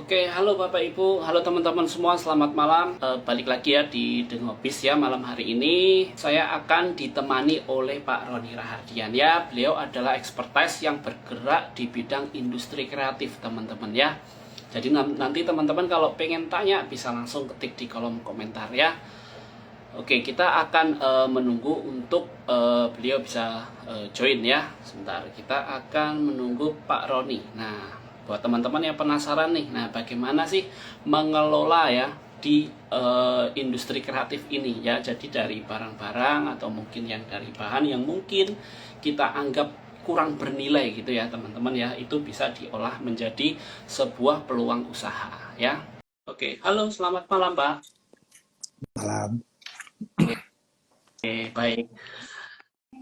Oke, halo Bapak Ibu, halo teman-teman semua, selamat malam. Balik lagi ya di Dengobis ya malam hari ini. Saya akan ditemani oleh Pak Roni Rahardian ya. Beliau adalah expertise yang bergerak di bidang industri kreatif teman-teman ya. Jadi nanti teman-teman kalau pengen tanya bisa langsung ketik di kolom komentar ya. Oke, kita akan menunggu untuk beliau bisa join ya. Sebentar, kita akan menunggu Pak Roni. Nah, buat teman-teman yang penasaran nih, nah bagaimana sih mengelola ya di industri kreatif ini ya. Jadi dari barang-barang atau mungkin yang dari bahan yang mungkin kita anggap kurang bernilai gitu ya teman-teman ya, itu bisa diolah menjadi sebuah peluang usaha ya. Oke, halo selamat malam Pak. Malam. Oke, baik.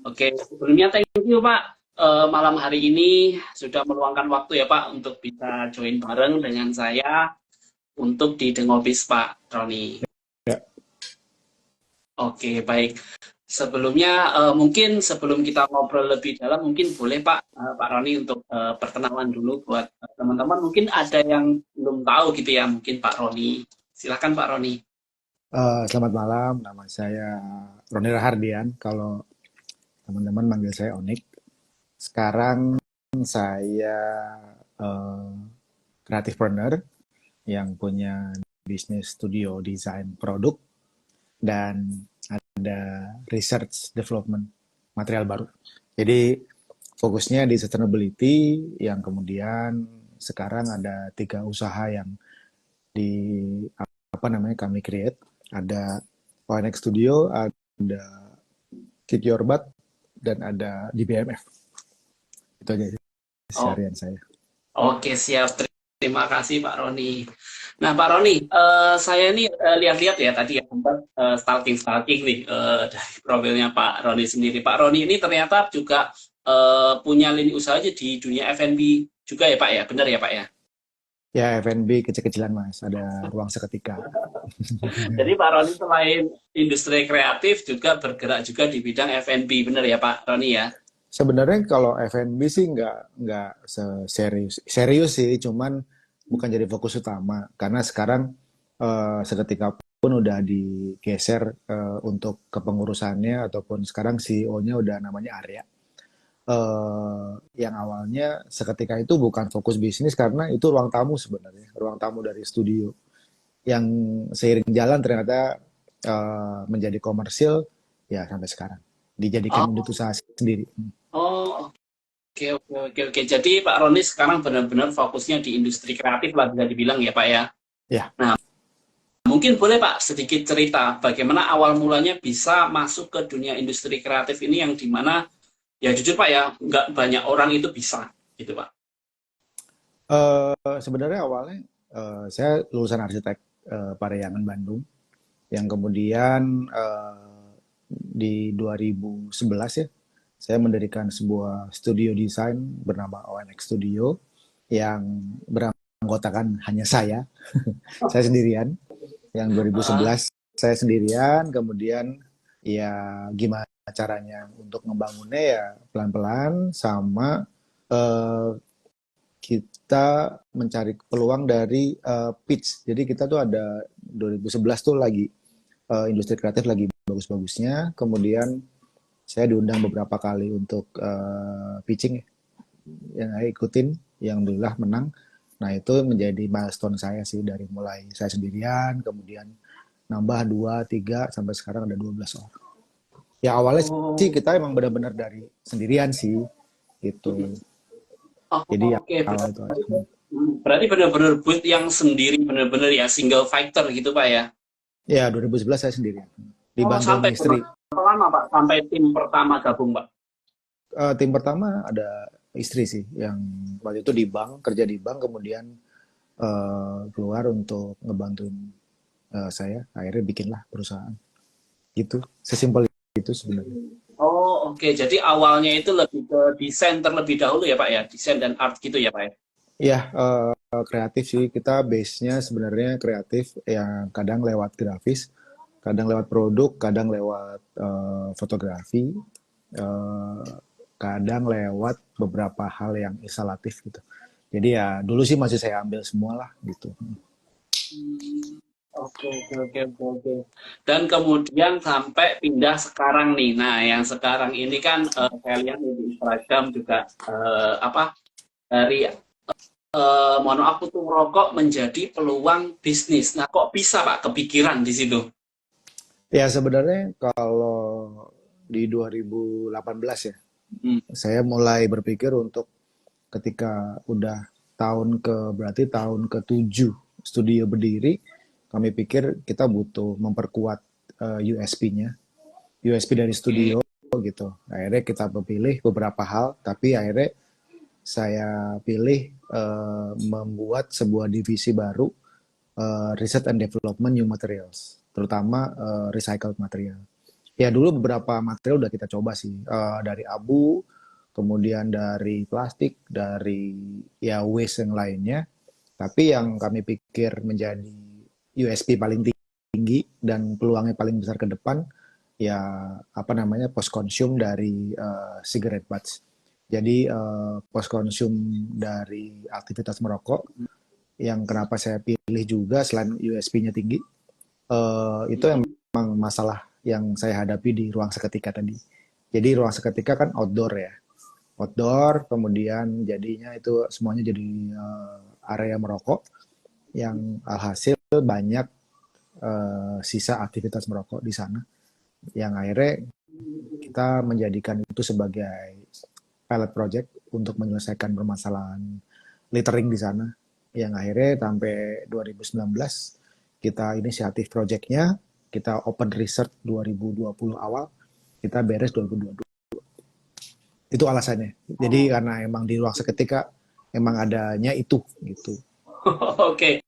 Oke, sebelumnya thank you Pak. Malam hari ini sudah meluangkan waktu ya Pak untuk bisa join bareng dengan saya untuk di Dengobis Pak Roni. Ya, Oke, baik. Sebelumnya mungkin sebelum kita ngobrol lebih dalam, mungkin boleh Pak Pak Roni untuk perkenalan dulu buat teman-teman. Mungkin ada yang belum tahu gitu ya, mungkin Pak Roni. Silakan Pak Roni. selamat malam. Nama saya Roni Rahardian. Kalau teman-teman manggil saya Onik. Sekarang saya eh, creativepreneur yang punya bisnis studio desain produk dan ada research development material baru. Jadi fokusnya di sustainability yang kemudian sekarang ada 3 usaha yang di apa namanya kami create. Ada ONX Studio, ada Kick Your Butt, dan ada di BMF. Itu aja sih Oh, seharian saya. oke, siap. Terima kasih Pak Roni. Nah Pak Roni, saya ini lihat-lihat ya tadi ya sempat stalking-stalking nih dari profilnya Pak Roni sendiri. Pak Roni ini ternyata juga punya lini usaha aja di dunia F&B juga ya Pak ya, benar ya Pak ya? Ya, F&B kecil-kecilan mas, ada ruang seketika. Jadi Pak Roni selain industri kreatif juga bergerak juga di bidang F&B, benar ya Pak Roni ya? Sebenarnya kalau F&B sih nggak serius serius sih, cuman bukan jadi fokus utama karena sekarang seketika pun udah digeser untuk kepengurusannya ataupun sekarang CEO-nya udah namanya Arya. Yang awalnya seketika itu bukan fokus bisnis karena itu ruang tamu sebenarnya, ruang tamu dari studio yang seiring jalan ternyata menjadi komersil ya sampai sekarang dijadikan unit Oh, usaha sendiri. oh, oke, oke, oke, oke. Jadi Pak Roni sekarang benar-benar fokusnya di industri kreatif lah bisa dibilang ya Pak ya? Ya, Nah, mungkin boleh Pak sedikit cerita bagaimana awal mulanya bisa masuk ke dunia industri kreatif ini yang dimana ya jujur Pak ya nggak banyak orang itu bisa gitu Pak. sebenarnya awalnya saya lulusan arsitek Parayangan Bandung yang kemudian di 2011 ya saya mendirikan sebuah studio desain bernama ONX Studio yang beranggotakan hanya saya sendirian. Yang Ah, 2011 saya sendirian, kemudian ya gimana caranya untuk ngebangunnya ya pelan-pelan sama eh, kita mencari peluang dari pitch. Jadi kita tuh ada 2011 tuh lagi industri kreatif lagi bagus-bagusnya, kemudian saya diundang beberapa kali untuk pitching yang saya ikutin, yang alhamdulillah menang. Nah itu menjadi milestone saya sih dari mulai saya sendirian, kemudian nambah 2, 3, sampai sekarang ada 12 orang. Ya awalnya sih oh, kita emang benar-benar dari sendirian sih, gitu. oh, Jadi ya oke, awal itu aja. berarti benar-benar build yang sendiri benar-benar ya single fighter gitu Pak ya. Ya 2011 saya sendirian. Oh, Dibantu sama sampai istri. berapa lama Pak sampai tim pertama gabung Pak? Tim pertama ada istri sih, yang waktu itu di bank, kerja di bank, kemudian keluar untuk ngebantuin saya. Akhirnya bikinlah perusahaan. Gitu, sesimpel itu sebenarnya. Oh, oke. Jadi awalnya itu lebih ke desain terlebih dahulu ya Pak ya, desain dan art gitu ya Pak ya. Ya, kreatif sih. Kita base-nya sebenarnya kreatif yang kadang lewat grafis, kadang lewat produk, kadang lewat fotografi, eh, kadang lewat beberapa hal yang instalatif gitu. Jadi ya dulu sih masih saya ambil semua lah gitu. Hmm, oke, oke, oke, oke, oke. Dan kemudian sampai pindah sekarang nih. Nah, yang sekarang ini kan saya lihat di Instagram juga apa dari mohon maaf putung rokok menjadi peluang bisnis. Nah, kok bisa Pak kepikiran di situ? Ya sebenarnya kalau di 2018 ya, Hmm. saya mulai berpikir untuk ketika udah berarti tahun ke-7 studio berdiri, kami pikir kita butuh memperkuat USP-nya, USP dari Oke. studio gitu. Akhirnya kita memilih beberapa hal, tapi akhirnya saya pilih membuat sebuah divisi baru, Research and Development New Materials, terutama recycled material. Ya dulu beberapa material udah kita coba sih, dari abu, kemudian dari plastik, dari ya waste yang lainnya. Tapi yang kami pikir menjadi USP paling tinggi dan peluangnya paling besar ke depan, ya apa namanya post consume dari cigarette butts. Jadi post consume dari aktivitas merokok yang kenapa saya pilih juga selain USP-nya tinggi, itu Mm-mm. emang masalah yang saya hadapi di ruang seketika tadi. Jadi ruang seketika kan outdoor ya, outdoor, kemudian jadinya itu semuanya jadi area merokok yang alhasil banyak sisa aktivitas merokok di sana, yang akhirnya kita menjadikan itu sebagai pilot project untuk menyelesaikan permasalahan littering di sana, yang akhirnya sampai 2019 kita inisiatif projectnya, kita open research 2020 awal, kita beres 2022. Itu alasannya. Jadi Oh, karena emang di ruang seketika emang adanya itu gitu. oke.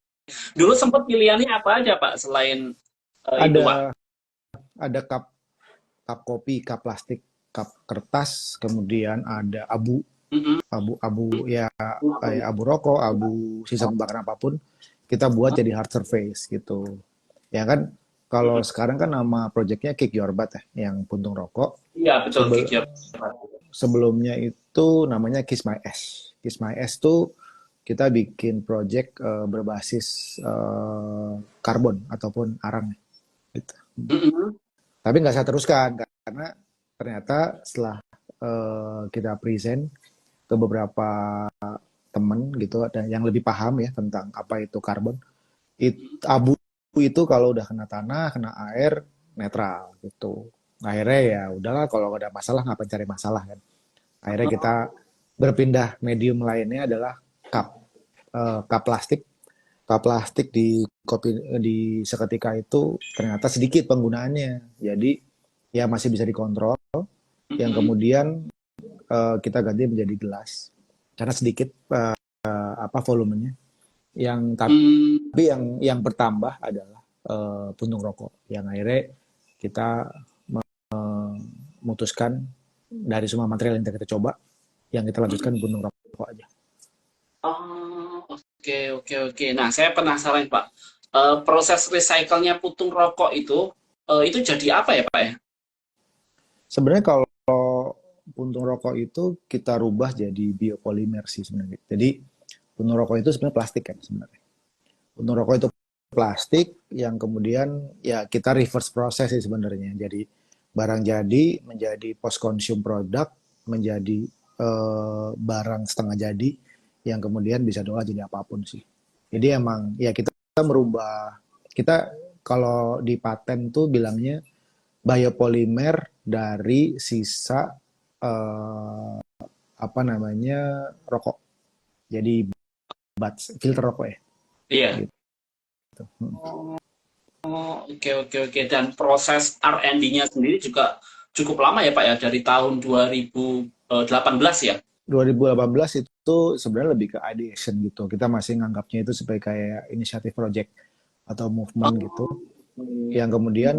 Dulu sempat pilihannya apa aja Pak selain itu Pak? Ada ada cup kopi, cup plastik, cup kertas, kemudian ada Mm-mm. abu ya kayak abu rokok, abu sisa pembakaran apapun, kita buat jadi hard surface gitu. Ya kan kalau Mm-mm. sekarang kan nama projectnya Kick Your Butt ya, yang puntung rokok. Iya betul Sebel, Kiki. Sebelumnya itu namanya Kiss My Ash. Kiss My Ash tuh kita bikin project berbasis karbon ataupun arang gitu. Mm-mm. Tapi nggak saya teruskan karena ternyata setelah kita present ke beberapa temen gitu dan yang lebih paham ya tentang apa itu karbon, abu itu kalau udah kena tanah, kena air netral gitu. Akhirnya ya udahlah kalau ada masalah ngapain cari masalah kan. Akhirnya kita berpindah medium lainnya adalah cup, cup plastik. Cup plastik di kopi di seketika itu ternyata sedikit penggunaannya. Jadi ya masih bisa dikontrol. Yang Mm-mm. kemudian kita ganti menjadi gelas karena sedikit apa volumenya. Yang Mm. tapi yang bertambah adalah puntung rokok. Yang akhirnya kita memutuskan dari semua material yang kita coba, yang kita lanjutkan puntung rokok aja. Oh, oke, oke, oke. Nah, saya penasaran, Pak. Proses recycle-nya putung rokok itu jadi apa ya, Pak ya? Sebenarnya kalau puntung rokok itu kita rubah jadi biopolimer sih sebenarnya. Jadi puntung rokok itu sebenarnya plastik kan sebenarnya. Puntung rokok itu plastik yang kemudian ya kita reverse proses sih sebenarnya. Jadi barang jadi menjadi post consume product, menjadi barang setengah jadi yang kemudian bisa diolah jadi apapun sih. Jadi emang ya kita merubah, kita kalau di paten tuh bilangnya biopolimer dari sisa apa namanya rokok. Jadi filter rokok ya. Iya. Gitu. Hmm. Oh, oke, oke, oke. Dan proses R&D-nya sendiri juga cukup lama ya, Pak ya, dari tahun 2018 ya? 2018 itu sebenarnya lebih ke ideation gitu. Kita masih nganggapnya itu sebagai kayak inisiatif project atau movement gitu. Oh, Yang kemudian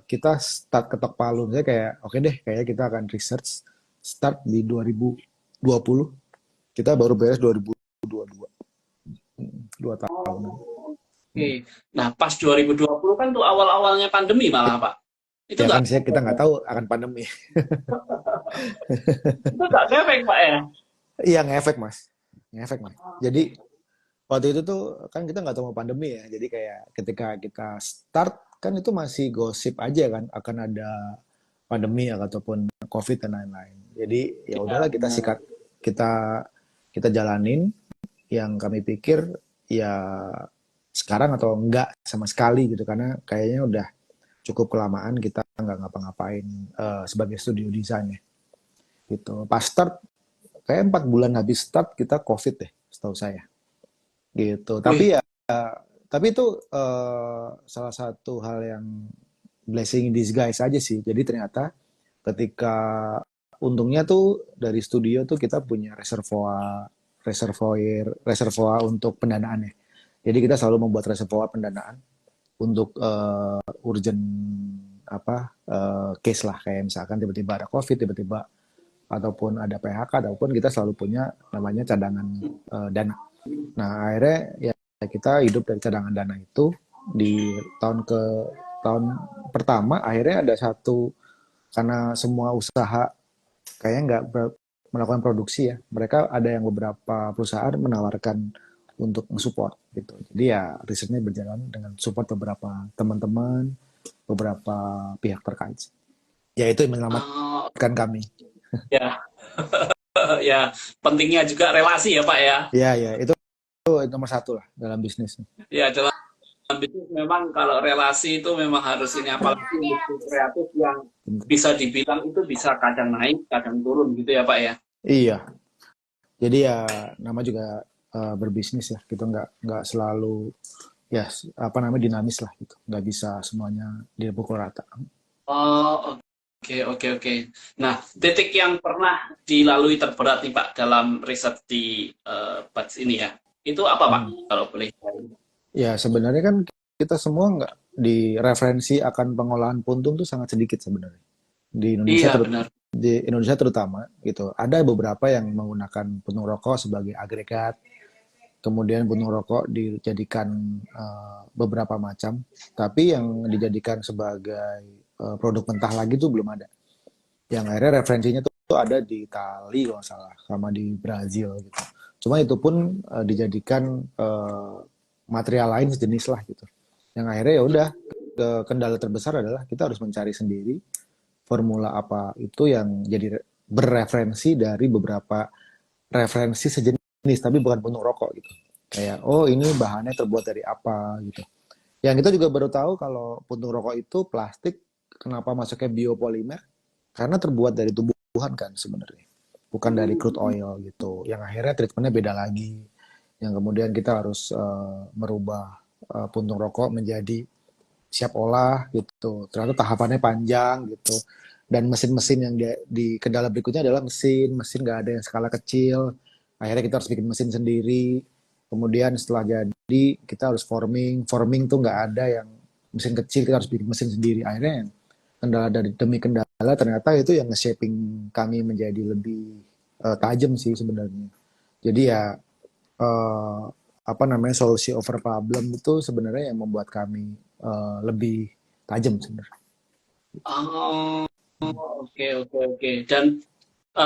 kita start ketok palu. Saya kayak oke deh, kayaknya kita akan research start di 2020. Kita baru beres 2022. 2 tahun. oke. Nah, pas 2020 kan tuh awal-awalnya pandemi malah, Pak. Itu Ya nggak kan kita nggak tahu akan pandemi. itu nggak ngefek, Pak ya? Iya ngefek mas. ngefek nih. Jadi waktu itu tuh kan kita nggak tahu mau pandemi ya. Jadi kayak ketika kita start kan itu masih gosip aja kan akan ada pandemi ya, ataupun COVID dan lain-lain. Jadi ya Iya, udahlah kita benar. sikat, kita kita jalanin. Yang kami pikir ya sekarang atau enggak sama sekali gitu, karena kayaknya udah cukup kelamaan kita nggak ngapa-ngapain sebagai studio desainnya gitu. Pas start kayak 4 bulan habis start kita COVID deh setahu saya gitu. Wih, Tapi itu salah satu hal yang blessing in disguise aja sih. Jadi ternyata ketika untungnya tuh dari studio tuh kita punya reservoir untuk pendanaannya. Jadi kita selalu membuat reservoir pendanaan untuk urgent case lah, kayak misalkan tiba-tiba ada COVID, tiba-tiba ataupun ada PHK, ataupun kita selalu punya namanya cadangan dana. Nah, akhirnya ya kita hidup dari cadangan dana itu di tahun pertama. Akhirnya ada satu, karena semua usaha kayaknya nggak melakukan produksi ya. Mereka ada yang beberapa perusahaan menawarkan untuk mensupport gitu. Jadi ya risetnya berjalan dengan support beberapa teman-teman, beberapa pihak terkait. Ya itu yang oh, menyelamatkan kami. ya, ya, pentingnya juga relasi ya Pak ya. Ya ya itu nomor satu lah dalam bisnis. Ya, dalam bisnis memang kalau relasi itu memang harus ini, apalagi industri kreatif yang bisa dibilang itu bisa kadang naik, kadang turun gitu ya Pak ya. Iya. Jadi ya nama juga berbisnis ya. Kita nggak selalu ya apa namanya dinamis lah gitu. Nggak bisa semuanya dipukul rata. Oh, oke, oke, oke. Nah, titik yang pernah dilalui terberat nih Pak dalam riset di batch ini ya, itu apa Pak? Hmm. Kalau boleh. Ya sebenarnya kan kita semua nggak di referensi akan pengolahan puntung tuh sangat sedikit sebenarnya di Indonesia, Iya, benar. di Indonesia terutama gitu. Ada beberapa yang menggunakan puntung rokok sebagai agregat, kemudian puntung rokok dijadikan beberapa macam, tapi yang dijadikan sebagai produk mentah lagi tuh belum ada. Yang akhirnya referensinya tuh ada di Itali kalau nggak salah, sama di Brazil gitu. Cuma itu pun dijadikan material lain sejenis lah gitu. Yang akhirnya ya udah, kendala terbesar adalah kita harus mencari sendiri formula apa itu yang jadi berreferensi dari beberapa referensi sejenis, tapi bukan puntung rokok gitu. Kayak oh ini bahannya terbuat dari apa gitu. Yang kita juga baru tahu kalau puntung rokok itu plastik, kenapa masuknya biopolimer, karena terbuat dari tumbuhan kan sebenarnya, bukan dari crude oil gitu. Yang akhirnya treatmentnya beda lagi. Yang kemudian kita harus merubah puntung rokok menjadi siap olah gitu. Ternyata tahapannya panjang gitu. Dan mesin-mesin yang di kendala berikutnya adalah mesin nggak ada yang skala kecil. Akhirnya kita harus bikin mesin sendiri. Kemudian setelah jadi kita harus forming tuh nggak ada yang mesin kecil, kita harus bikin mesin sendiri. Akhirnya yang kendala dari demi kendala ternyata itu yang nge-shaping kami menjadi lebih tajam sih sebenarnya. Jadi ya eh, apa namanya solusi over problem itu sebenarnya yang membuat kami lebih tajam sebenarnya. Oh, oke, oke, oke. Dan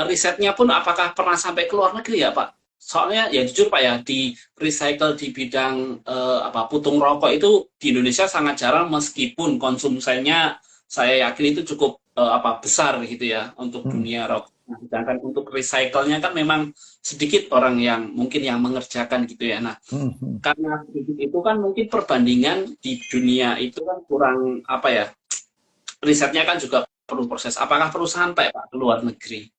risetnya pun apakah pernah sampai ke luar negeri ya Pak? Soalnya ya jujur Pak ya, di recycle di bidang apa putung rokok itu di Indonesia sangat jarang, meskipun konsumsinya saya yakin itu cukup apa besar gitu ya untuk Hmm, dunia rokok. Nah, sedangkan untuk recycle-nya kan memang sedikit orang yang mungkin yang mengerjakan gitu ya. Nah, hmm, hmm. karena sedikit itu kan mungkin perbandingan di dunia itu kan kurang apa ya, risetnya kan juga perlu proses. Apakah perlu sampai Pak ke luar negeri?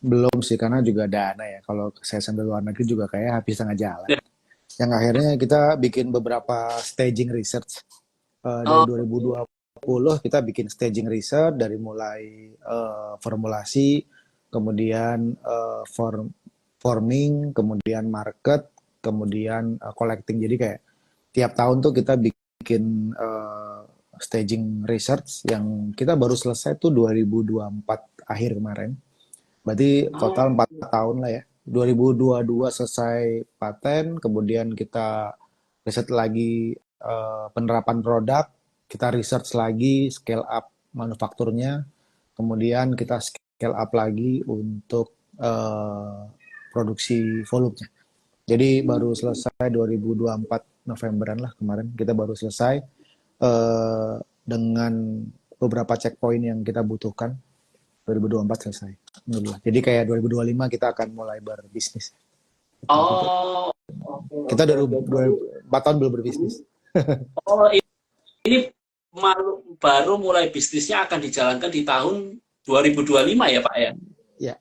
Belum sih karena juga dana ya. Kalau saya sambil luar negeri juga kayak habis tengah jalan. Ya. Yang akhirnya kita bikin beberapa staging research. Dari Oh, 2020 kita bikin staging research dari mulai formulasi, kemudian forming, kemudian market, kemudian collecting. Jadi kayak tiap tahun tuh kita bikin staging research yang kita baru selesai tuh 2024 akhir kemarin. Berarti total oh, 4 tahun lah ya. 2022 selesai paten, kemudian kita riset lagi penerapan produk, kita research lagi scale up manufakturnya, kemudian kita scale up lagi untuk produksi volumenya. Jadi baru selesai 2024 Novemberan lah kemarin kita baru selesai dengan beberapa checkpoint yang kita butuhkan. 2024 selesai. Alhamdulillah. Jadi kayak 2025 kita akan mulai berbisnis. Oh, Kita oke, oke. 4 tahun belum berbisnis. Oh, ini baru mulai bisnisnya akan dijalankan di tahun 2025 ya Pak ya? Ya.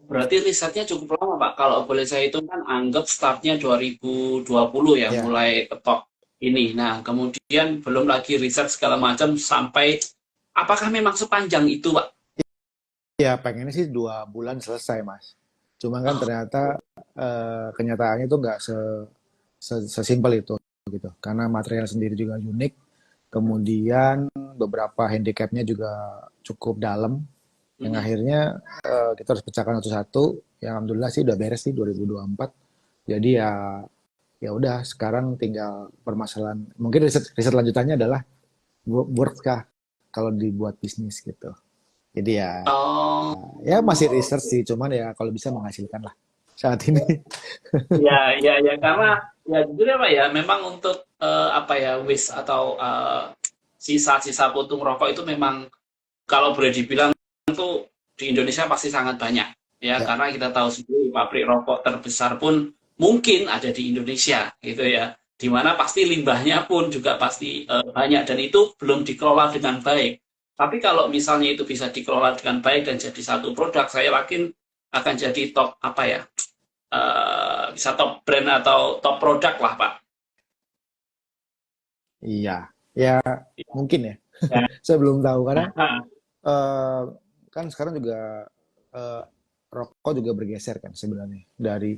Berarti risetnya cukup lama Pak. Kalau boleh saya hitung kan anggap startnya 2020 ya, Ya. mulai ketok ini. Nah, kemudian belum lagi riset segala macam sampai apakah memang sepanjang itu Pak? Ya pengennya sih 2 bulan selesai Mas. Cuma kan Oh, ternyata kenyataannya itu nggak sesimpel itu gitu. Karena material sendiri juga unik. Kemudian beberapa handicapnya juga cukup dalam. Yang mhm. akhirnya kita harus pecahkan satu-satu. Yang alhamdulillah sih udah beres sih 2024. Jadi ya udah sekarang tinggal permasalahan. Mungkin riset lanjutannya adalah worth kah kalau dibuat bisnis gitu. Jadi Oh, ya masih research sih, cuman ya kalau bisa menghasilkan lah saat ini. ya, karena ya jujur ya Pak ya, memang untuk apa ya waste atau sisa-sisa puntung rokok itu memang kalau boleh dibilang tuh di Indonesia pasti sangat banyak ya, Ya, karena kita tahu sendiri pabrik rokok terbesar pun mungkin ada di Indonesia gitu ya, dimana pasti limbahnya pun juga pasti banyak dan itu belum dikelola dengan baik. Tapi kalau misalnya itu bisa dikelola dengan baik dan jadi satu produk, saya yakin akan jadi top apa ya, bisa top brand atau top produk lah Pak. iya, ya mungkin ya. Ya. Saya belum tahu karena eh, kan sekarang juga eh, rokok juga bergeser kan sebenarnya dari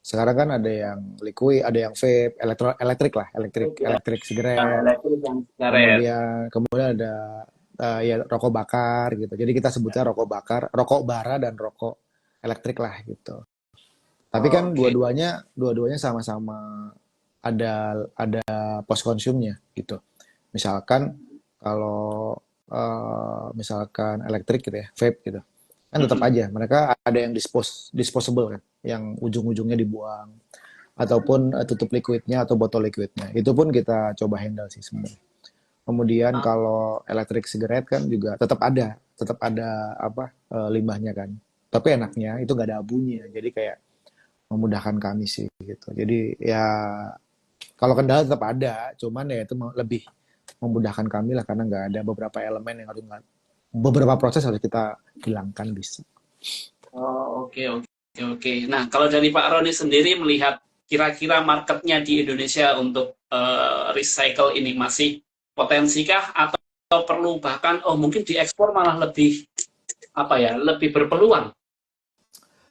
sekarang kan ada yang liquid, ada yang vape, elektrik lah, elektrik Yang sigaret, elektrik yang sigaret. kemudian ada ya rokok bakar gitu. Jadi kita sebutnya rokok bakar, rokok bara dan rokok elektrik lah gitu. Tapi Oh, kan oke. dua-duanya sama-sama ada post konsumnya gitu. Misalkan kalau misalkan elektrik gitu ya, vape gitu. Kan tetap Mhm. aja mereka ada yang disposable kan, yang ujung-ujungnya dibuang ataupun tutup liquidnya atau botol liquidnya. Itu pun kita coba handle sih sebenarnya. Kemudian Ah, kalau elektrik sigaret kan juga tetap ada apa limbahnya kan. Tapi enaknya itu nggak ada abunya. Jadi kayak memudahkan kami sih gitu. Jadi ya kalau kendala tetap ada, cuman ya itu lebih memudahkan kami lah karena nggak ada beberapa elemen yang harus beberapa proses harus kita hilangkan bisa. oh, oke, oke, oke. Nah, kalau dari Pak Roni sendiri melihat kira-kira marketnya di Indonesia untuk recycle ini masih potensikah atau perlu bahkan oh mungkin diekspor malah lebih apa ya, lebih berpeluang?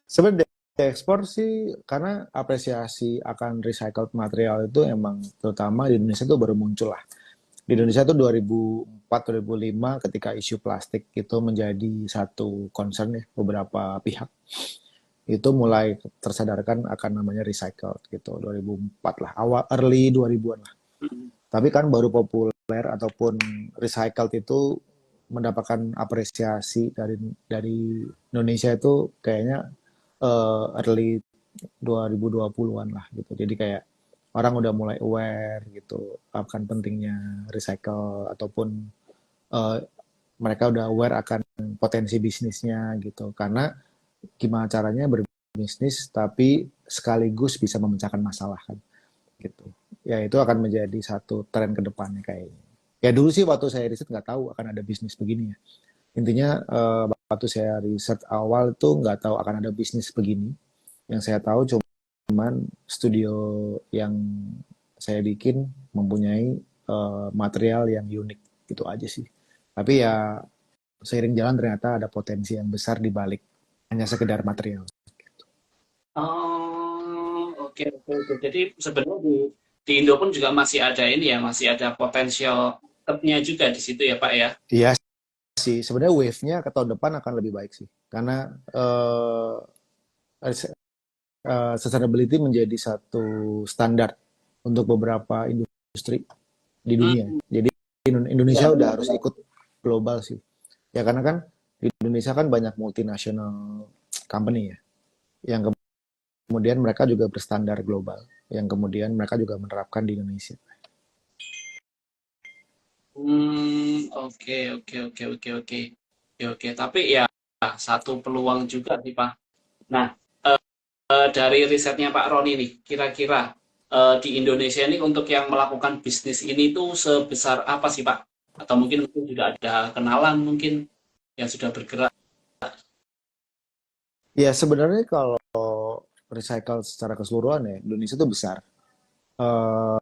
Sebenarnya ekspor sih karena apresiasi akan recycled material itu emang terutama di Indonesia itu baru muncul lah. Di Indonesia itu 2004-2005 ketika isu plastik itu menjadi satu concern ya beberapa pihak. Itu mulai tersadarkan akan namanya recycle gitu 2004 lah awal early 2000-an lah. Mhm. Tapi kan baru populer ataupun recycled itu mendapatkan apresiasi dari Indonesia itu kayaknya early 2020-an lah gitu. Jadi kayak orang udah mulai aware gitu akan pentingnya recycle ataupun uh, mereka udah aware akan potensi bisnisnya gitu. Karena gimana caranya berbisnis tapi sekaligus bisa memecahkan masalah kan gitu. Ya itu akan menjadi satu tren ke depannya kayaknya. Ya dulu sih waktu saya riset nggak tahu akan ada bisnis begini ya. Intinya waktu saya riset awal tuh nggak tahu akan ada bisnis begini. Yang saya tahu cuman studio yang saya bikin mempunyai material yang unik gitu aja sih. Tapi ya seiring jalan ternyata ada potensi yang besar di balik hanya sekedar material. Oh, oke, oke, oke. Jadi sebenarnya di Indo pun juga masih ada ini ya, masih ada potensial marketnya juga di situ ya Pak ya. Iya sih, sebenarnya wave-nya ke tahun depan akan lebih baik sih. Karena sustainability menjadi satu standar untuk beberapa industri di dunia. Hmm, Jadi ya Indonesia udah harus benar-benar. ikut global sih. Ya karena kan di Indonesia kan banyak multinasional company ya yang kemudian mereka juga berstandar global, yang kemudian mereka juga menerapkan di Indonesia. Oke, oke, oke, oke, oke. Oke, oke. Tapi ya satu peluang juga sih, Pak. Nah, dari risetnya Pak Roni nih, kira-kira di Indonesia ini untuk yang melakukan bisnis ini tuh sebesar apa sih, Pak? Atau mungkin juga ada kenalan mungkin yang sudah bergerak. Ya sebenarnya kalau recycle secara keseluruhan ya Indonesia itu besar.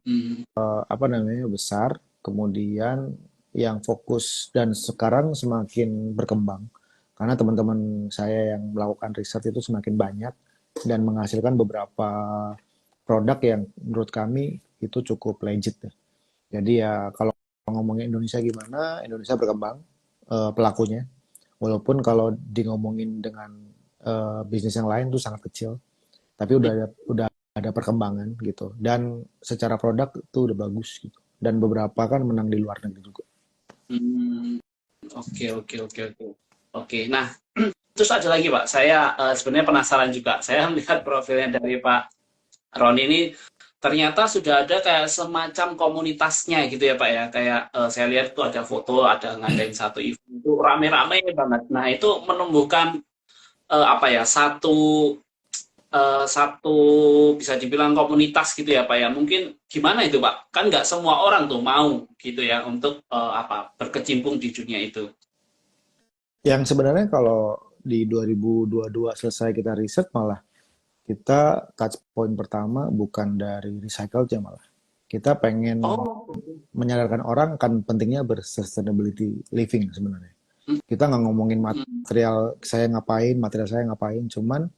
Hmm, Apa namanya besar, kemudian yang fokus dan sekarang semakin berkembang karena teman-teman saya yang melakukan riset itu semakin banyak dan menghasilkan beberapa produk yang menurut kami itu cukup legit ya. Jadi ya kalau ngomongin Indonesia gimana, Indonesia berkembang pelakunya. Walaupun kalau di ngomongin dengan bisnis yang lain itu sangat kecil, tapi udah ada perkembangan gitu. Dan secara produk itu udah bagus gitu. Dan beberapa kan menang di luar negeri juga. hmm, oke, oke, oke, oke. Oke, nah terus ada lagi Pak, saya sebenarnya penasaran juga. Saya melihat profilnya dari Pak Roni ini ternyata sudah ada kayak semacam komunitasnya gitu ya Pak ya. Kayak saya lihat tuh ada foto, ada ngadain satu event itu rame-rame banget. Nah itu menumbuhkan apa ya satu bisa dibilang komunitas gitu ya Pak ya. Mungkin gimana itu Pak? Kan nggak semua orang tuh mau gitu ya untuk apa berkecimpung di dunia itu. Yang sebenarnya kalau di 2022 selesai kita riset malah kita touch point pertama bukan dari recycle aja malah. Kita pengen Oh, menyadarkan orang akan pentingnya bersustainability living sebenarnya. hmm, Kita nggak ngomongin hmm, material saya ngapain, cuman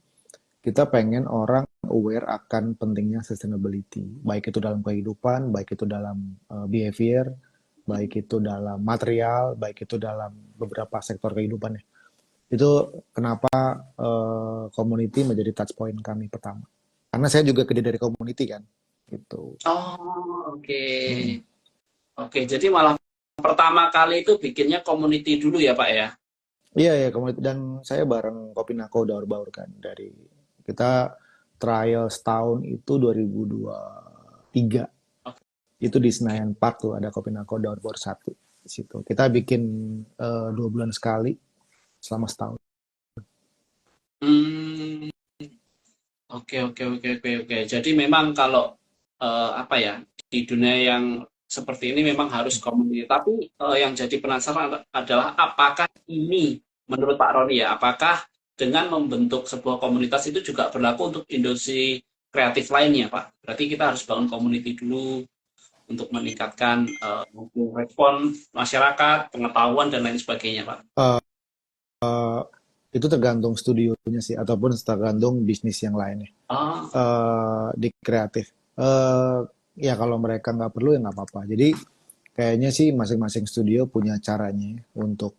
kita pengen orang aware akan pentingnya sustainability, baik itu dalam kehidupan, baik itu dalam behavior, baik itu dalam material, baik itu dalam beberapa sektor kehidupan ya. Itu kenapa community menjadi touch point kami pertama. Karena saya juga gede dari community kan, gitu. oh, oke. Hmm. Oke, jadi malah pertama kali itu bikinnya community dulu ya, Pak ya? Iya ya community dan saya bareng Kopinako Daur Baur kan dari kita trial setahun itu 2023 itu di Oke. Senayan Park tuh ada Kopinako Daur Baur satu di situ. Kita bikin 2 bulan sekali selama setahun. Hmm, oke, oke, oke, oke, oke. Jadi memang kalau apa ya di dunia yang seperti ini memang harus community. Tapi yang jadi penasaran adalah apakah ini menurut Pak Roni ya, apakah dengan membentuk sebuah komunitas itu juga berlaku untuk industri kreatif lainnya, Pak? Berarti kita harus bangun community dulu untuk meningkatkan mungkin respon masyarakat, pengetahuan dan lain sebagainya, Pak. Itu tergantung studionya sih ataupun tergantung bisnis yang lainnya. Ah, Di kreatif. Eh ya kalau mereka nggak perlu ya nggak apa-apa. Jadi kayaknya sih masing-masing studio punya caranya untuk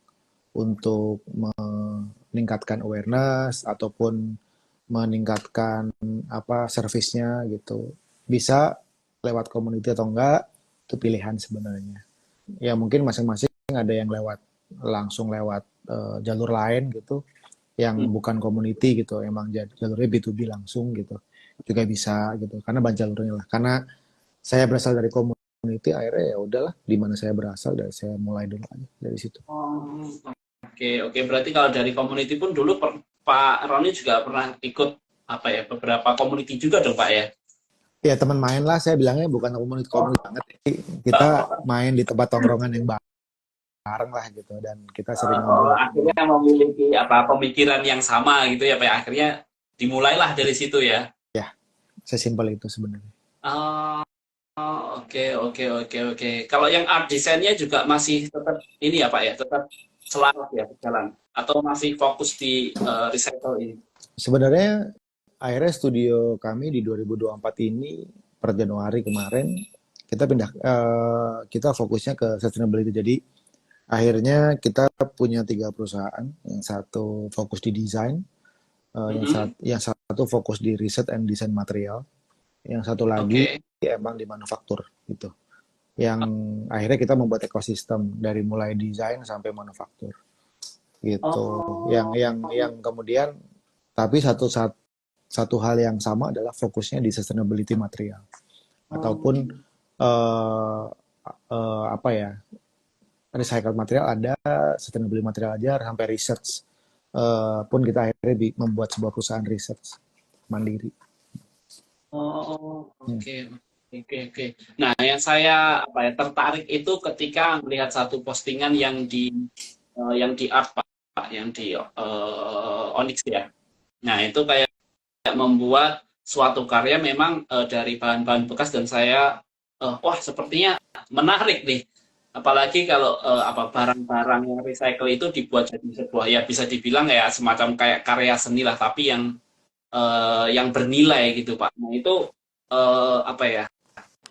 meningkatkan awareness ataupun meningkatkan apa servisnya gitu. Bisa lewat community atau enggak itu pilihan sebenarnya. Ya mungkin masing-masing ada yang langsung lewat jalur lain gitu yang hmm. bukan community gitu emang jalurnya B2B langsung gitu juga bisa gitu karena banyak jalurnya lah karena saya berasal dari community akhirnya ya udahlah di mana saya berasal dari saya mulai dulu aja dari situ. Oh, oke, oke. Berarti kalau dari community pun dulu Pak Roni juga pernah ikut apa ya beberapa community juga dong, Pak ya? Ya teman main lah saya bilangnya bukan community Oh, community banget. Kita main di tempat tongkrongan yang bareng lah gitu dan kita sering ngobrol. akhirnya memiliki apa pemikiran yang sama gitu ya, Pak. Ya? Akhirnya dimulailah dari situ ya. Ya sesimpel itu sebenarnya. Oh, oke, oke, oke, oke. Kalau yang art desainnya juga masih tetap ini ya, Pak ya, tetap selaras ya berjalan atau masih fokus di recycle ini? Sebenarnya akhirnya studio kami di 2024 ini per Januari kemarin kita fokusnya ke sustainability. Jadi akhirnya kita punya 3 perusahaan, yang satu fokus di desain, Mm-mm. yang satu fokus di riset and design material, yang satu lagi Oke. emang di manufaktur gitu. Yang akhirnya kita membuat ekosistem dari mulai desain sampai manufaktur gitu. Yang Oh, yang yang kemudian tapi satu hal yang sama adalah fokusnya di sustainability material Oh, ataupun eh, apa ya, recycled material ada, sustainability material aja, sampai research pun kita akhirnya membuat sebuah perusahaan research mandiri. oh, Hmm. oke, oke, oke. Nah, yang saya apa ya tertarik itu ketika melihat satu postingan yang di art Pak, yang di Onyx ya. Nah, itu kayak membuat suatu karya memang dari bahan-bahan bekas dan saya wah sepertinya menarik nih. Apalagi kalau apa barang-barang yang recycle itu dibuat jadi sebuah ya bisa dibilang ya semacam kayak karya seni lah tapi yang bernilai gitu Pak. Nah itu apa ya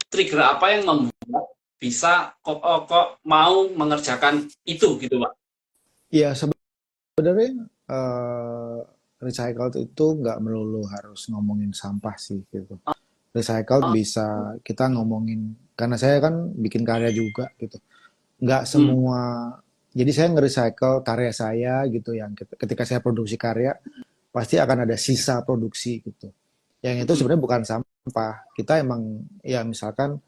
trigger apa yang membuat bisa kok mau mengerjakan itu gitu Pak. Ya sebenarnya recycled itu nggak melulu harus ngomongin sampah sih gitu. Recycled Oh, bisa kita ngomongin, karena saya kan bikin karya juga gitu. Nggak hmm, semua, jadi saya nge-recycle karya saya gitu, yang ketika saya produksi karya pasti akan ada sisa produksi gitu. Yang itu hmm, sebenarnya bukan sampah. Kita emang ya misalkan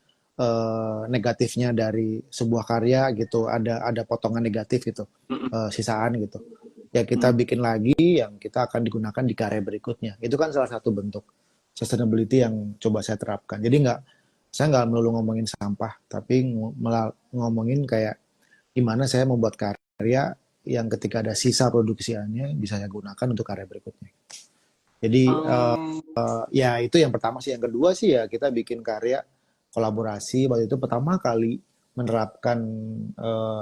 negatifnya dari sebuah karya gitu, ada potongan negatif gitu, hmm, sisaan gitu. Ya hmm, kita bikin lagi yang kita akan digunakan di karya berikutnya. Itu kan salah satu bentuk sustainability yang coba saya terapkan. Jadi saya nggak melulu ngomongin sampah, tapi ngomongin kayak gimana saya membuat karya yang ketika ada sisa produksiannya bisa saya gunakan untuk karya berikutnya. Jadi hmm. ya itu yang pertama sih. Yang kedua sih ya kita bikin karya kolaborasi. Waktu itu pertama kali menerapkan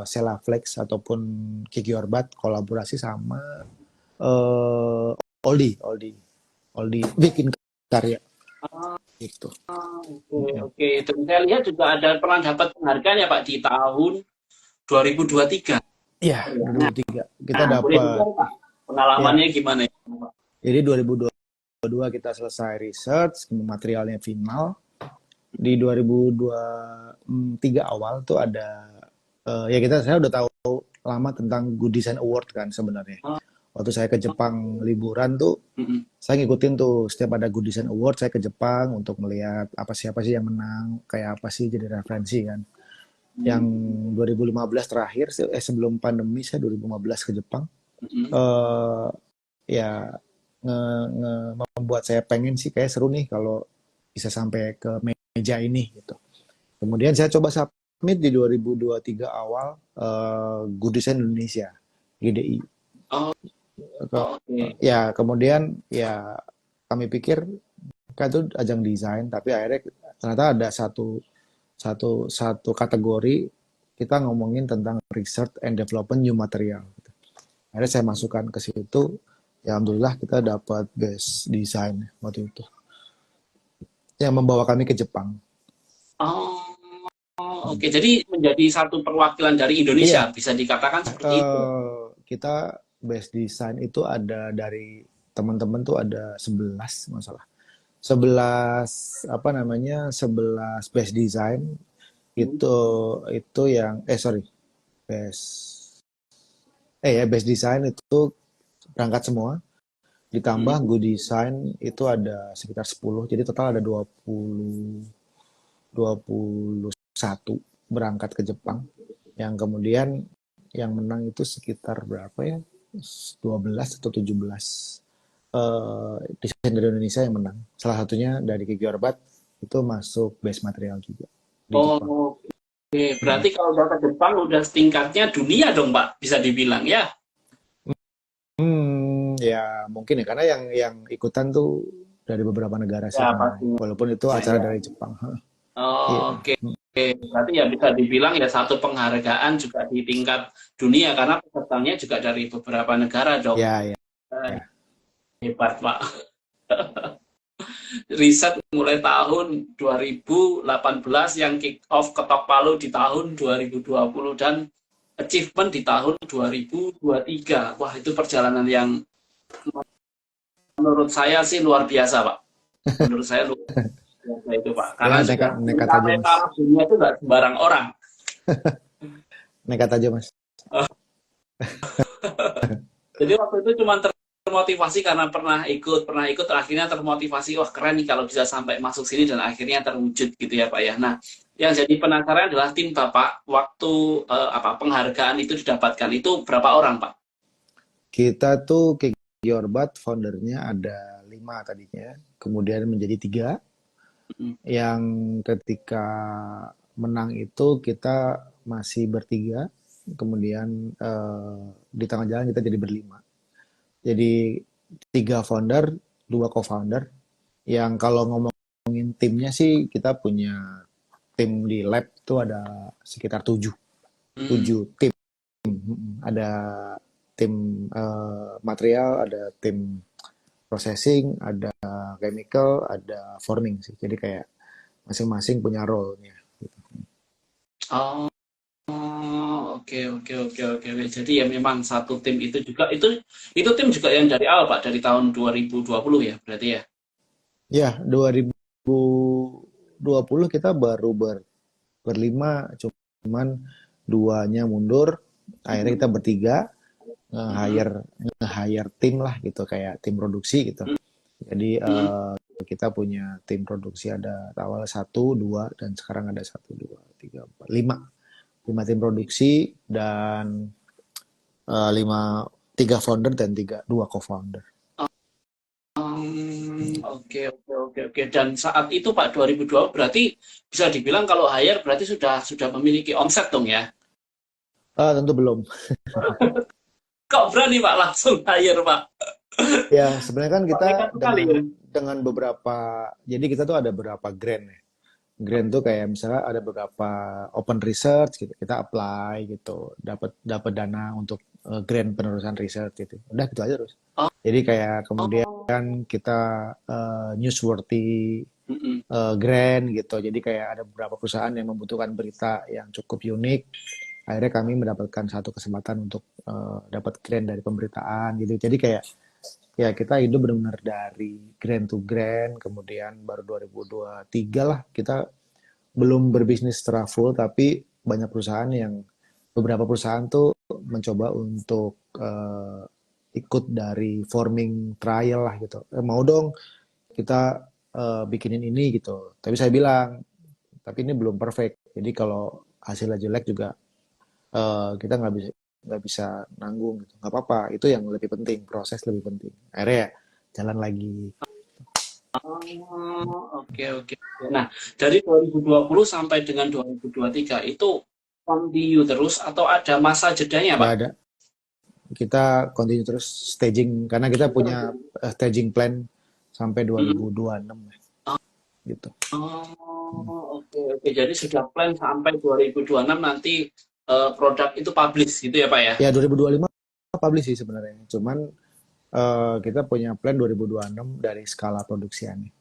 Selaflex ataupun Kiki Orbat kolaborasi sama Oldie, Oldie, Oldie bikin karya gitu. Oke, oke. Dan saya lihat juga ada pernah dapat penghargaan ya Pak di tahun 2023. Iya, Nah, 2003 kita nah, boleh dapat. dong Pak, Ya, pengalamannya gimana ya Pak? jadi 2022 kita selesai research, materialnya final. Di 2023 awal tuh ada ya saya udah tahu lama tentang Good Design Award kan sebenarnya. Oh, Waktu saya ke Jepang liburan tuh mm-mm. saya ngikutin tuh setiap ada Good Design Award saya ke Jepang untuk melihat siapa sih yang menang, kayak apa sih jadi referensi kan. Yang 2015 terakhir sebelum pandemi saya 2015 ke Jepang. Mm-mm. eh Ya membuat saya pengen sih kayak seru nih kalau bisa sampai ke meja ini gitu. Kemudian saya coba submit di 2023 awal Good Design Indonesia, GDI. Oh, oke. Ya kemudian ya kami pikir kan itu ajang desain, tapi akhirnya ternyata ada satu satu satu kategori kita ngomongin tentang research and development new material. Akhirnya saya masukkan ke situ. Ya alhamdulillah kita dapat best design waktu itu. Yang membawa kami ke Jepang. Oh, Hmm. oke. Jadi menjadi satu perwakilan dari Iya, Indonesia, bisa dikatakan seperti itu. kita best design itu ada dari teman-teman tuh ada 11 masalah. 11 apa namanya? 11 best design Hmm, itu yang sorry, best ya best design itu berangkat semua, ditambah hmm. good design itu ada sekitar 10. Jadi total ada 21 berangkat ke Jepang. Yang kemudian yang menang itu sekitar berapa ya? 12 atau 17 desain dari Indonesia yang menang. Salah satunya dari Kiki Orbat itu masuk base material juga di Jepang. Oh, oke. Berarti kalau udah ke Jepang udah setingkatnya dunia dong, Pak, bisa dibilang ya. Ya mungkin ya karena yang ikutan tuh dari beberapa negara sih Ya, memang. pastinya. Walaupun itu acara Ya. dari Jepang. Iya. Oh, oke. Berarti ya bisa dibilang ya satu penghargaan juga di tingkat dunia karena pesertanya juga dari beberapa negara dong. Ya, ya, Eh, ya. Hebat, Pak. Riset mulai tahun 2018 yang kick off ketok palu di tahun 2020 dan achievement di tahun 2023. Wah, itu perjalanan yang menurut saya sih luar biasa, Pak. Menurut saya luar biasa itu, Pak. Ya Karena juga nekat nekat aja mencapai Mas. taraf dunia itu nggak sembarang orang. Nekat aja Mas. Jadi waktu itu cuma termotivasi karena pernah ikut akhirnya termotivasi, wah keren nih kalau bisa sampai masuk sini dan akhirnya terwujud gitu ya Pak ya. Nah, yang jadi penasaran adalah tim Bapak waktu penghargaan itu didapatkan itu berapa orang Pak? Kita tuh Yorbat foundernya ada 5 tadinya, kemudian menjadi 3. Mm. Yang ketika menang itu kita masih bertiga, kemudian di tengah jalan kita jadi berlima. Jadi 3 founder, 2 co-founder. Yang kalau ngomongin timnya sih kita punya tim di lab itu ada sekitar 7 Hmm. tim. Ada tim material, ada tim processing, ada chemical, ada forming sih. Jadi kayak masing-masing punya role-nya. Gitu. Oh, oke oke oke oke. Jadi ya memang satu tim itu juga itu tim juga yang dari awal Pak, dari tahun 2020 ya berarti ya. Ya, 2020 kita baru berlima, cuman 2-nya mundur. Akhirnya kita bertiga Mm-mm. nge-hire tim lah gitu, kayak tim produksi gitu. Jadi Mm-mm. kita punya tim produksi ada awal 1, 2, dan sekarang ada 1, 2, 3, 4, 5 tim produksi dan 3 founder dan 2 co-founder. Oke oke oke oke. Dan saat itu Pak 2020 berarti bisa dibilang kalau hire berarti sudah memiliki omset dong ya. Tentu belum. Kok berani Pak langsung hire Pak? Ya, sebenarnya kan Kok kita nekat sekali ya? dengan beberapa, jadi kita tuh ada beberapa grant ya. Grant tuh kayak misalnya ada beberapa open research gitu, kita apply gitu, dapat dapat dana untuk grant penerusan research gitu. Udah gitu aja terus. Oh, Jadi kayak kemudian oh. kita newsworthy Mm-mm. grant gitu. Jadi kayak ada beberapa perusahaan yang membutuhkan berita yang cukup unik. Akhirnya kami mendapatkan satu kesempatan untuk dapat grant dari pemberitaan gitu. Jadi kayak ya kita hidup benar-benar dari grant to grant, kemudian baru 2023 lah kita belum berbisnis secara full, tapi banyak perusahaan yang beberapa perusahaan tuh mencoba untuk ikut dari forming trial lah gitu. Mau dong kita bikinin ini gitu. Tapi saya bilang, tapi ini belum perfect. Jadi kalau hasilnya jelek juga kita nggak bisa nanggung gitu. Nggak apa-apa, itu yang lebih penting, proses lebih penting. Akhirnya ya jalan lagi. Oh, oke oke. Nah, dari 2020 sampai dengan 2023 itu continue terus atau ada masa jedanya, Nggak Pak? ada. Kita continue terus staging karena kita punya staging plan sampai Mm. 2026 gitu. Oh, oke oke. Jadi sudah plan sampai 2026 nanti produk itu publish gitu ya, Pak ya? Ya 2025 publish sih sebenarnya. Cuman kita punya plan 2026 dari skala produksiannya.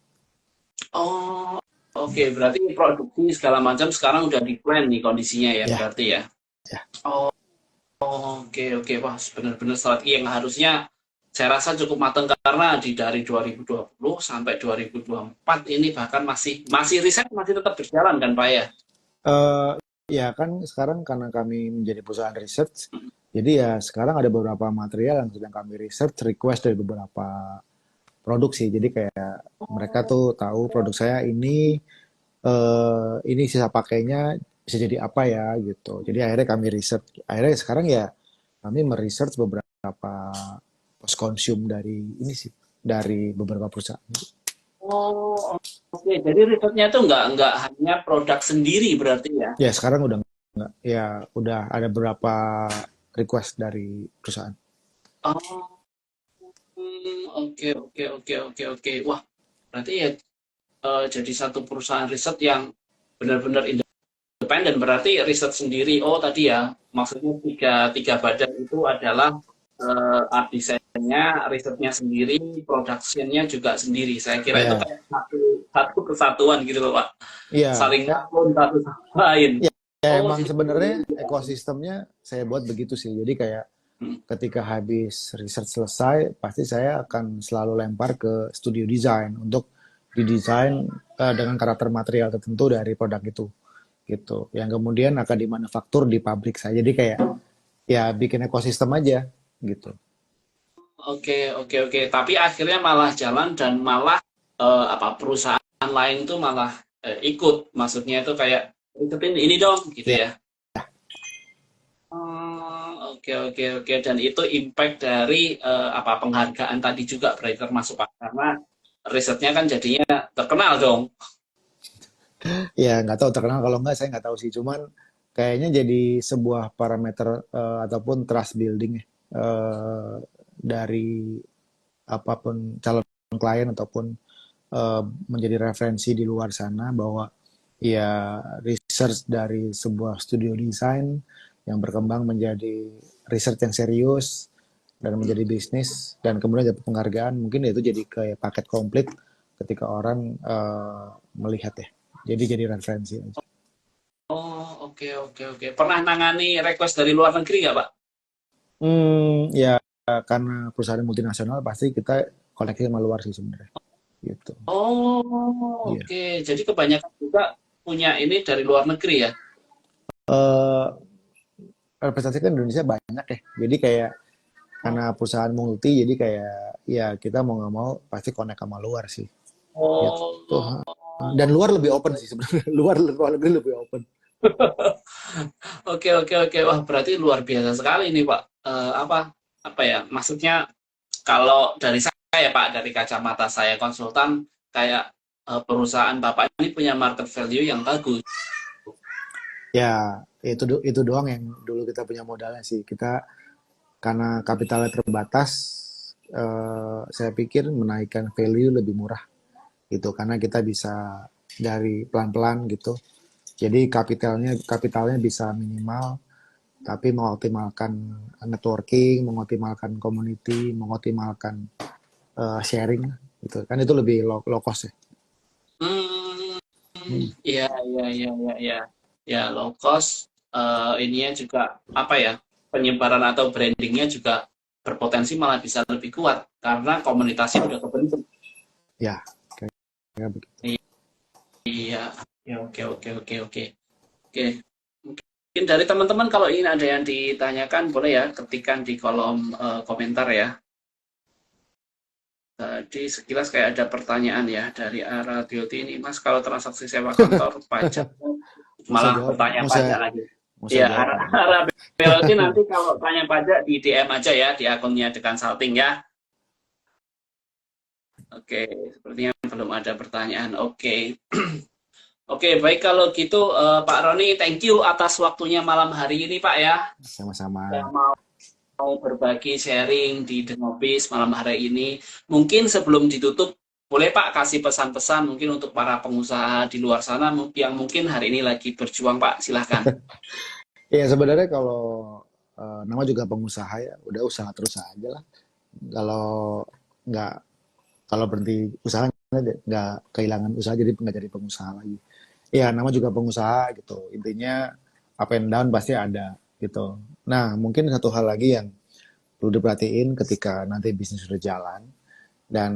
Oh, oke. Berarti produksi segala macam sekarang udah di plan nih kondisinya ya, Ya, berarti ya. ya. Oh, oke oke. Wah, benar-benar strategi yang harusnya saya rasa cukup matang karena dari 2020 sampai 2024 ini bahkan masih masih riset masih tetap berjalan kan, Pak ya? Eh, ya kan sekarang karena kami menjadi perusahaan research, jadi ya sekarang ada beberapa material yang sedang kami research request dari beberapa produk sih. Jadi kayak mereka tuh tahu produk saya ini sisa pakainya bisa jadi apa ya gitu. Jadi akhirnya kami research. Akhirnya sekarang ya kami meresearch beberapa post consume dari ini sih dari beberapa perusahaan. Oh, oke. Jadi risetnya itu nggak hanya produk sendiri berarti ya? Ya sekarang udah nggak, ya udah ada beberapa request dari perusahaan. Oh, oke oke oke oke oke. Wah, berarti ya jadi satu perusahaan riset yang benar-benar independen. Berarti riset sendiri. Oh, tadi ya, maksudnya tiga badan itu adalah art desainnya, risetnya sendiri, produksinya juga sendiri. Saya kira itu Ya, kayak satu kesatuan gitu loh, Pak. iya, Saling ngakun satu sama lain. ya, ya Oh, emang jadi sebenarnya ekosistemnya saya buat begitu sih. Jadi kayak hmm. ketika habis research selesai, pasti saya akan selalu lempar ke studio design untuk didesain dengan karakter material tertentu dari produk itu, gitu. Yang kemudian akan dimanufaktur di pabrik saya. Jadi kayak ya bikin ekosistem aja, gitu. Oke, oke, oke. Tapi akhirnya malah jalan dan malah apa perusahaan lain tuh malah ikut. Maksudnya itu kayak ikutin ini dong gitu Ya, ya. Oh, oke, oke, oke. Dan itu impact dari apa penghargaan tadi juga berarti termasuk Pak karena risetnya kan jadinya terkenal dong. ya nggak tahu terkenal kalau nggak saya nggak tahu sih. Cuman kayaknya jadi sebuah parameter ataupun trust building ya, dari apapun calon klien ataupun menjadi referensi di luar sana bahwa ya research dari sebuah studio desain yang berkembang menjadi research yang serius dan menjadi bisnis dan kemudian dapat penghargaan mungkin itu jadi kayak paket komplit ketika orang melihat ya jadi referensi aja. Oh, oke, oke, oke. Pernah nangani request dari luar negeri nggak, Pak? Ya karena perusahaan multinasional pasti kita koneksi sama luar sih sebenarnya gitu. Oh, Iya. oke. Jadi kebanyakan juga punya ini dari luar negeri ya? Eh representasi kan Indonesia banyak ya. Jadi kayak karena perusahaan multi jadi kayak ya kita mau nggak mau pasti connect sama luar sih gitu. Oh, Dan luar lebih open sih sebenarnya. Luar negeri lebih open. oke, oke, oke. Wah, berarti luar biasa sekali nih, Pak. Apa ya? Maksudnya kalau dari saya, ya, Pak, dari kacamata saya konsultan, kayak perusahaan Bapak ini punya market value yang bagus. Ya itu doang yang dulu kita punya modalnya sih. Kita karena kapitalnya terbatas, saya pikir menaikkan value lebih murah gitu karena kita bisa dari pelan-pelan gitu. Jadi kapitalnya bisa minimal tapi mengoptimalkan networking, mengoptimalkan community, mengoptimalkan sharing gitu. Kan itu lebih low cost ya. Hmm, Hmm. iya, iya, iya, iya, iya. Ya, low cost. Ininya juga apa ya? Penyebaran atau brandingnya juga berpotensi malah bisa lebih kuat karena komunitasnya udah kebentuk. Ya, kayak begitu. Iya, ya, oke, oke, oke, oke, oke. Mungkin dari teman-teman kalau ini ada yang ditanyakan boleh ya ketikkan di kolom komentar ya. Tadi sekilas kayak ada pertanyaan ya dari arah Beauty ini, Mas kalau transaksi sewa kantor pajak Mau saya malah jawab, bertanya pajak lagi. mau saya Ya, jawab arah, nggak nih? arah Beauty nanti kalau tanya pajak di DM aja ya di akunnya The Consulting ya. Oke, sepertinya belum ada pertanyaan. Oke. Oke, baik kalau gitu Pak Roni, thank you atas waktunya malam hari ini Pak ya. Sama-sama. Yang mau berbagi sharing di The Nobis malam hari ini. Mungkin sebelum ditutup, boleh Pak kasih pesan-pesan mungkin untuk para pengusaha di luar sana yang mungkin hari ini lagi berjuang Pak, silahkan. Ya sebenarnya kalau nama juga pengusaha ya, udah usaha terus aja lah. Kalau nggak kalau berhenti usaha nggak kehilangan usaha jadi nggak jadi pengusaha lagi. Ya nama juga pengusaha gitu. Intinya up and down pasti ada gitu. Nah mungkin satu hal lagi yang perlu diperhatiin ketika nanti bisnis sudah jalan dan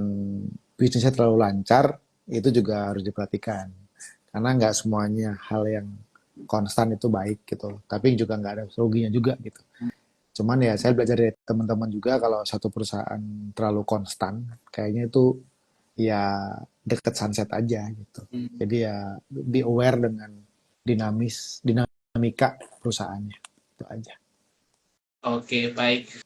bisnisnya terlalu lancar itu juga harus diperhatikan karena nggak semuanya hal yang konstan itu baik gitu tapi juga nggak ada ruginya juga gitu cuman ya saya belajar dari teman-teman juga kalau satu perusahaan terlalu konstan kayaknya itu ya deket sunset aja gitu Hmm. jadi ya be aware dengan dinamika perusahaannya itu aja. Oke, baik.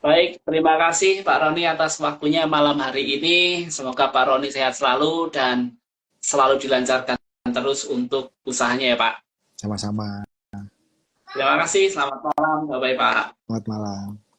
Baik, terima kasih Pak Roni atas waktunya malam hari ini. Semoga Pak Roni sehat selalu dan selalu dilancarkan terus untuk usahanya ya Pak. Sama-sama. Terima kasih, selamat malam. Bye-bye Pak. Selamat malam.